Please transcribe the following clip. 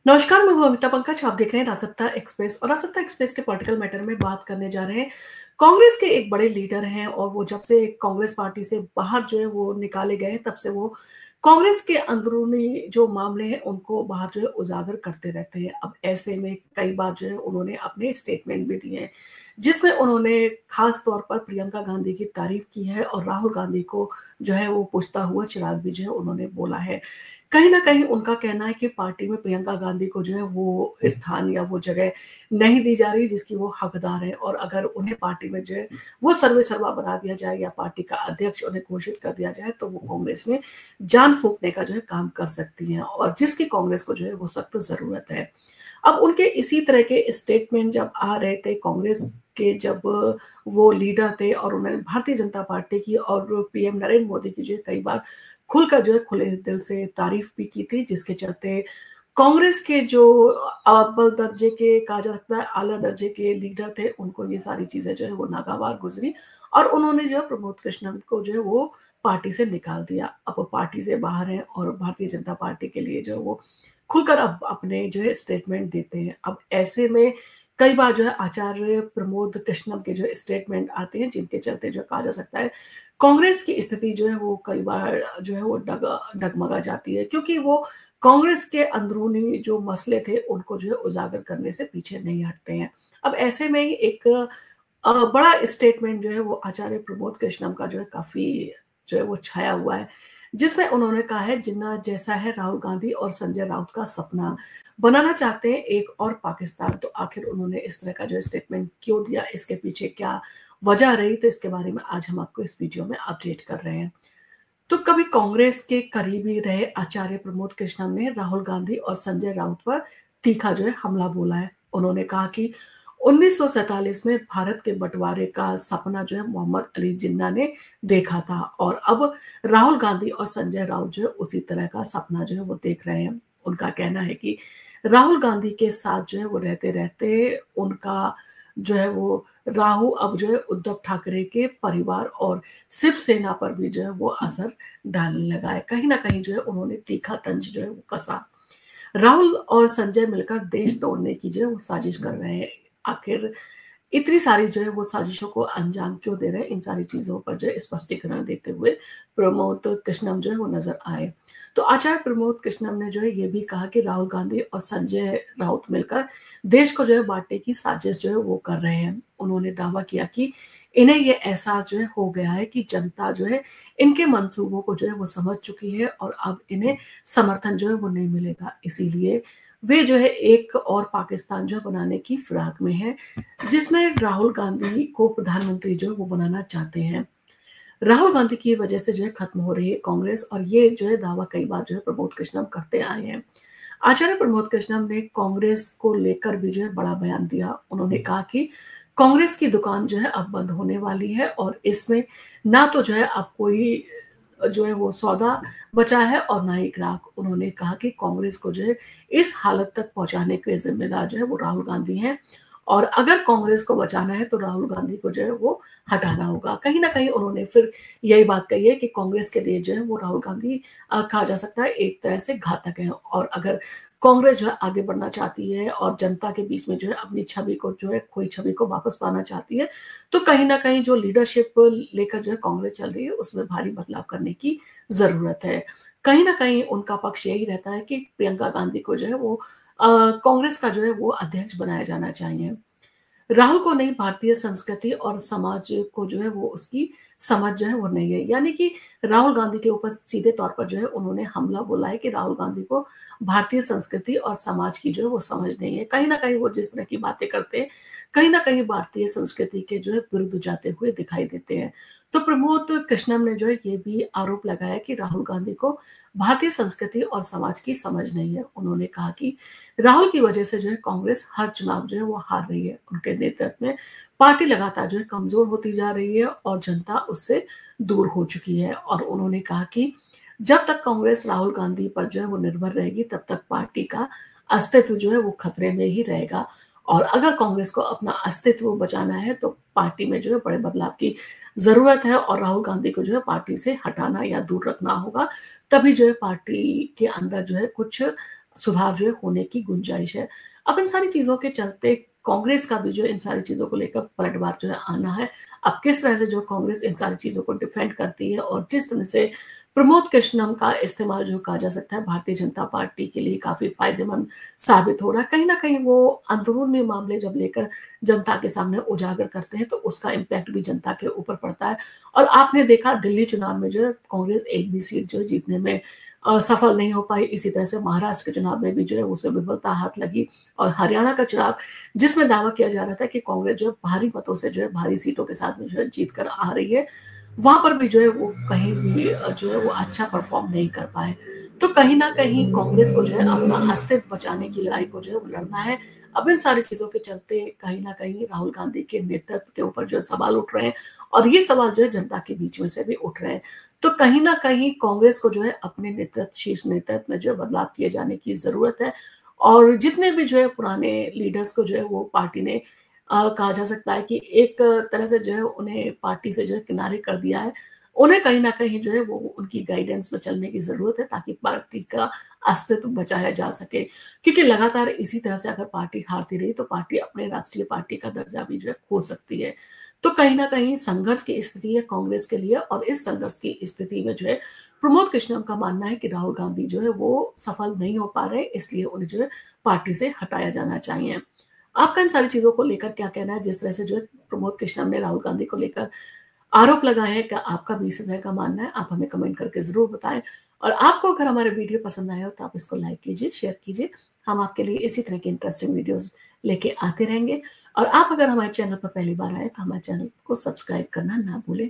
नमस्कार, मैं हूँ अमिता पंकज। आप देख रहे हैं राजसत्ता एक्सप्रेस और राजसत्ता एक्सप्रेस के पॉलिटिकल मैटर में बात करने जा रहे हैं। कांग्रेस के एक बड़े लीडर हैं और वो जब से कांग्रेस पार्टी से बाहर जो है वो निकाले गए तब से वो कांग्रेस के अंदरूनी जो मामले हैं उनको बाहर जो है उजागर करते रहते हैं। अब ऐसे में कई बार जो है उन्होंने अपने स्टेटमेंट भी दिए हैं, जिसमें उन्होंने खास तौर पर प्रियंका गांधी की तारीफ की है और राहुल गांधी को जो है वो पूछता हुआ चिराग भी जो है उन्होंने बोला है। कहीं न कहीं उनका कहना है कि पार्टी में प्रियंका गांधी को जो है वो स्थान या वो जगह नहीं दी जा रही जिसकी वो हकदार है, और अगर उन्हें पार्टी में जो है वो सर्वेसर्वा बना दिया जाए या पार्टी का अध्यक्ष उन्हें घोषित कर दिया जाए तो वो कांग्रेस में जान फूँकने का जो है काम कर सकती हैं, और जिसकी कांग्रेस को जो है वो सख्त ज़रूरत है। अब उनके इसी तरह के स्टेटमेंट जब आ रहे थे कांग्रेस के, जब वो लीडर थे और उन्होंने भारतीय जनता पार्टी की और पीएम नरेंद्र मोदी की जो है कई बार खुलकर जो है खुले दिल से तारीफ भी की थी, जिसके चलते कांग्रेस के जो अव्वल दर्जे के कहा जा सकता है आला दर्जे के लीडर थे, उनको ये सारी चीजें जो है वो नागवार गुजरी और उन्होंने जो है प्रमोद कृष्णन को जो है वो पार्टी से निकाल दिया। अब वो पार्टी से बाहर हैं और भारतीय जनता पार्टी के लिए जो है वो खुलकर अब अपने जो है स्टेटमेंट देते हैं। अब ऐसे में कई बार जो है आचार्य प्रमोद कृष्णम के जो स्टेटमेंट आते हैं, जिनके चलते जो कहा जा सकता है कांग्रेस की स्थिति जो है वो कई बार जो है वो डगमगा जाती है, क्योंकि वो कांग्रेस के अंदरूनी जो मसले थे उनको जो है उजागर करने से पीछे नहीं हटते हैं। अब ऐसे में ही एक बड़ा स्टेटमेंट जो है वो आचार्य प्रमोद कृष्णम का जो है काफी जो है वो छाया हुआ है, जिसमें उन्होंने कहा है जिन्ना जैसा है राहुल गांधी और संजय राउत का सपना, बनाना चाहते हैं एक और पाकिस्तान। तो आखिर उन्होंने इस तरह का जो स्टेटमेंट क्यों दिया, इसके पीछे क्या वजह रही, तो इसके बारे में आज हम आपको इस वीडियो में अपडेट कर रहे हैं। तो कभी कांग्रेस के करीबी रहे आचार्य प्रमोद कृष्णन ने राहुल गांधी और संजय राउत पर तीखा जो है हमला बोला है। उन्होंने कहा कि 1947 में भारत के बंटवारे का सपना जो है मोहम्मद अली जिन्ना ने देखा था, और अब राहुल गांधी और संजय राउत जो है उसी तरह का सपना जो है वो देख रहे हैं। उनका कहना है कि राहुल गांधी के साथ जो है वो रहते रहते उनका जो है वो राहु अब जो है उद्धव ठाकरे के परिवार और शिवसेना पर भी जो है वो असर डालने लगा है। कहीं न कहीं जो है उन्होंने तीखा तंज जो है वो कसा। राहुल और संजय मिलकर देश तोड़ने की जो है वो साजिश कर रहे हैं। आखिर इतनी सारी जो है वो साजिशों को अंजाम क्यों दे रहे हैं, इन सारी चीज़ों पर जो है स्पष्टीकरण देते हुए प्रमोद कृष्णम जो है वो नज़र आए। तो आचार्य प्रमोद कृष्णम ने जो है ये भी कहा कि राहुल गांधी और संजय राउत मिलकर देश को जो है बाँटने की साजिश जो है वो कर रहे हैं। उन्होंने दावा किया कि इन्हें ये एहसास जो है हो गया है कि जनता जो है इनके मंसूबों को जो है वो समझ चुकी है और अब इन्हें समर्थन जो है वो नहीं मिलेगा। इसीलिए वे जो है एक और पाकिस्तान जो है बनाने की फिराक में है, जिसमें राहुल गांधी को प्रधानमंत्री जो है वो बनाना चाहते हैं। राहुल गांधी की वजह से जो है खत्म हो रही है कांग्रेस, और ये जो है दावा कई बार जो है प्रमोद कृष्णम करते आए हैं। आचार्य प्रमोद कृष्णम ने कांग्रेस को लेकर भी जो है बड़ा बयान दिया। उन्होंने कहा कि कांग्रेस की दुकान जो है अब बंद होने वाली है और इसमें ना तो जो है अब कोई जो है वो सौदा बचा है और ना ही ग्राहक। उन्होंने कहा कि कांग्रेस को जो है इस हालत तक पहुंचाने के जिम्मेदार जो है वो राहुल गांधी हैं, और अगर कांग्रेस को बचाना है तो राहुल गांधी को जो है वो हटाना होगा। कहीं ना कहीं उन्होंने फिर यही बात कही है कि कांग्रेस के लिए जो है वो राहुल गांधी कहा जा सकता है एक तरह से घातक है, और अगर कांग्रेस जो है आगे बढ़ना चाहती है और जनता के बीच में जो है अपनी छवि को जो है खोई छवि को वापस पाना चाहती है, तो कहीं न कहीं जो लीडरशिप लेकर जो है कांग्रेस चल रही है उसमें भारी बदलाव करने की ज़रूरत है। कहीं न कहीं उनका पक्ष यही रहता है कि प्रियंका गांधी को जो है वो कांग्रेस का जो है वो अध्यक्ष बनाया जाना चाहिए। राहुल को नहीं, भारतीय संस्कृति और समाज को जो है वो उसकी समझ जो है वो नहीं है। यानी कि राहुल गांधी के ऊपर सीधे तौर पर जो है उन्होंने हमला बोला है कि राहुल गांधी को भारतीय संस्कृति और समाज की जो है वो समझ नहीं है। कहीं न कहीं वो जिस तरह की बातें करते हैं, कहीं न कहीं भारतीय संस्कृति के जो है विरुद्ध जाते हुए दिखाई देते हैं। तो प्रमोद कृष्णम ने जो है ये भी आरोप लगाया कि राहुल गांधी को भारतीय संस्कृति और समाज की समझ नहीं है। उन्होंने कहा कि राहुल की वजह से जो है कांग्रेस हर चुनाव जो है वो हार रही है। उनके नेतृत्व में पार्टी लगातार जो है कमजोर होती जा रही है और जनता उससे दूर हो चुकी है। और उन्होंने कहा कि जब तक कांग्रेस राहुल गांधी पर जो है वो निर्भर रहेगी तब तक पार्टी का अस्तित्व जो है वो खतरे में ही रहेगा, और अगर कांग्रेस को अपना अस्तित्व बचाना है तो पार्टी में जो है बड़े बदलाव की जरूरत है और राहुल गांधी को जो है पार्टी से हटाना या दूर रखना होगा। तभी जो है पार्टी के अंदर जो है कुछ सुधार जो है होने की गुंजाइश है। अब इन सारी चीज़ों के चलते कांग्रेस का भी जो है इन सारी चीज़ों को लेकर पलटवार जो है आना है। अब किस तरह से जो कांग्रेस इन सारी चीज़ों को डिफेंड करती है और जिस तरह से प्रमोद कृष्णम का इस्तेमाल जो कहा जा सकता है भारतीय जनता पार्टी के लिए काफ़ी फ़ायदेमंद साबित हो रहा है। कहीं न कहीं वो अंदरूनी मामले जब लेकर जनता के सामने उजागर करते हैं तो उसका इम्पैक्ट भी जनता के ऊपर पड़ता है। और आपने देखा दिल्ली चुनाव में जो है कांग्रेस एक भी सीट जो है जीतने में सफल नहीं हो पाई। इसी तरह से महाराष्ट्र के चुनाव में भी जो है उसे विफलता हाथ लगी और हरियाणा का चुनाव जिसमें दावा किया जा रहा था कि कांग्रेस जो है भारी मतों से जो है भारी सीटों के साथ में जो है जीत कर आ रही है, वहां पर भी जो है वो कहीं भी जो है वो अच्छा परफॉर्म नहीं कर पाए। तो कहीं ना कहीं कांग्रेस को जो है अपना अस्तित्व बचाने की लड़ाई को जो है वो लड़ना है। अब इन सारी चीजों के चलते कहीं ना कहीं राहुल गांधी के नेतृत्व के ऊपर जो है सवाल उठ रहे हैं और ये सवाल जो है जनता के बीच में से भी उठ रहे हैं। तो कहीं ना कहीं कांग्रेस को जो है अपने नेतृत्व शीर्ष नेतृत्व में जो है बदलाव किए जाने की जरूरत है। और जितने भी जो है पुराने लीडर्स को जो है वो पार्टी ने कहा जा सकता है कि एक तरह से जो है उन्हें पार्टी से जो है किनारे कर दिया है। उन्हें कहीं न कहीं जो है वो उनकी गाइडेंस में चलने की ज़रूरत है ताकि पार्टी का अस्तित्व बचाया जा सके। क्योंकि लगातार इसी तरह से अगर पार्टी हारती रही तो पार्टी अपने राष्ट्रीय पार्टी का दर्जा भी जो है खो सकती है। तो कहीं न कहीं संघर्ष की स्थिति है कांग्रेस के लिए और इस संघर्ष की स्थिति में जो है प्रमोद कृष्णम का मानना है कि राहुल गांधी जो है वो सफल नहीं हो पा रहे, इसलिए उन्हें जो है पार्टी से हटाया जाना चाहिए। आपका इन सारी चीज़ों को लेकर क्या कहना है? जिस तरह से जो है प्रमोद कृष्णम ने राहुल गांधी को लेकर आरोप लगाए हैं, क्या आपका भी इसी तरह का मानना है? आप हमें कमेंट करके ज़रूर बताएँ। और आपको अगर हमारे वीडियो पसंद आया हो तो आप इसको लाइक कीजिए, शेयर कीजिए। हम आपके लिए इसी तरह के इंटरेस्टिंग वीडियोज़ लेके आते रहेंगे। और आप अगर हमारे चैनल पर पहली बार आए तो हमारे चैनल को सब्सक्राइब करना ना भूलें।